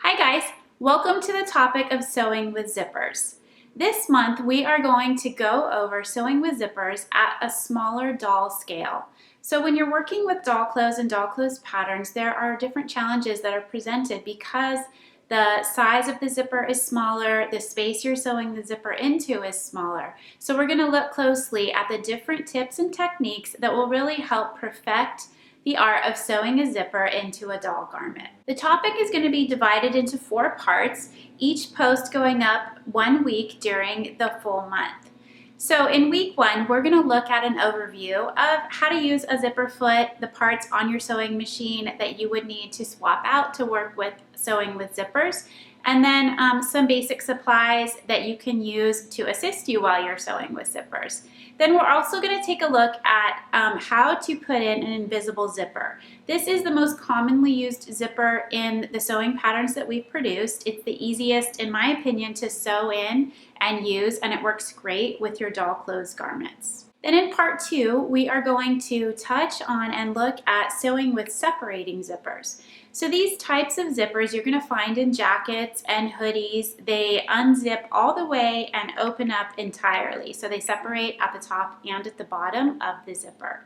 Hi guys, welcome to the topic of sewing with zippers. This month we are going to go over sewing with zippers at a smaller doll scale. So when you're working with doll clothes and doll clothes patterns, there are different challenges that are presented because the size of the zipper is smaller, the space you're sewing the zipper into is smaller. So we're going to look closely at the different tips and techniques that will really help perfect the art of sewing a zipper into a doll garment. The topic is going to be divided into 4 parts, each post going up 1 week during the full month. So in week 1, we're going to look at an overview of how to use a zipper foot, the parts on your sewing machine that you would need to swap out to work with sewing with zippers, and then some basic supplies that you can use to assist you while you're sewing with zippers. Then we're also going to take a look at how to put in an invisible zipper. This is the most commonly used zipper in the sewing patterns that we've produced. It's the easiest, in my opinion, to sew in and use, and it works great with your doll clothes garments. Then in part 2, we are going to touch on and look at sewing with separating zippers. So these types of zippers you're going to find in jackets and hoodies. They unzip all the way and open up entirely. So they separate at the top and at the bottom of the zipper.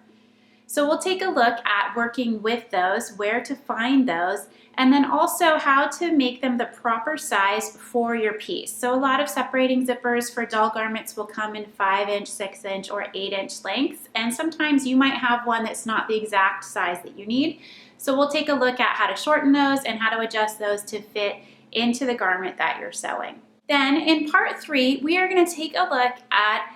So we'll take a look at working with those, where to find those, and then also how to make them the proper size for your piece. So a lot of separating zippers for doll garments will come in 5-inch, 6-inch, or 8-inch lengths, and sometimes you might have one that's not the exact size that you need. So we'll take a look at how to shorten those and how to adjust those to fit into the garment that you're sewing. Then in part 3, we are going to take a look at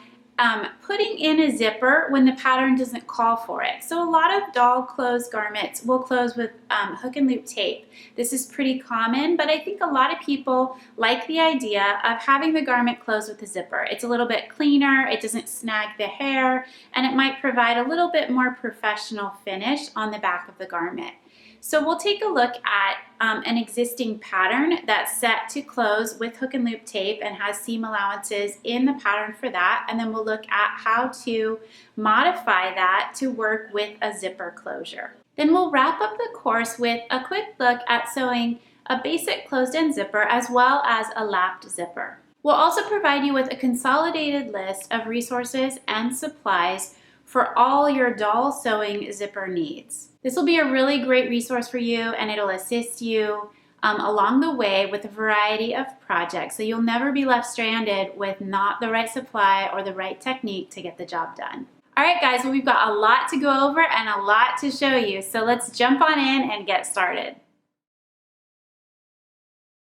putting in a zipper when the pattern doesn't call for it. So a lot of doll clothes garments will close with hook and loop tape. This is pretty common, but I think a lot of people like the idea of having the garment close with a zipper. It's a little bit cleaner, it doesn't snag the hair, and it might provide a little bit more professional finish on the back of the garment. So we'll take a look at an existing pattern that's set to close with hook and loop tape and has seam allowances in the pattern for that, and then we'll look at how to modify that to work with a zipper closure. Then we'll wrap up the course with a quick look at sewing a basic closed-end zipper as well as a lapped zipper. We'll also provide you with a consolidated list of resources and supplies for all your doll sewing zipper needs. This will be a really great resource for you, and it'll assist you along the way with a variety of projects, so you'll never be left stranded with not the right supply or the right technique to get the job done. All right guys, well, we've got a lot to go over and a lot to show you, so let's jump on in and get started.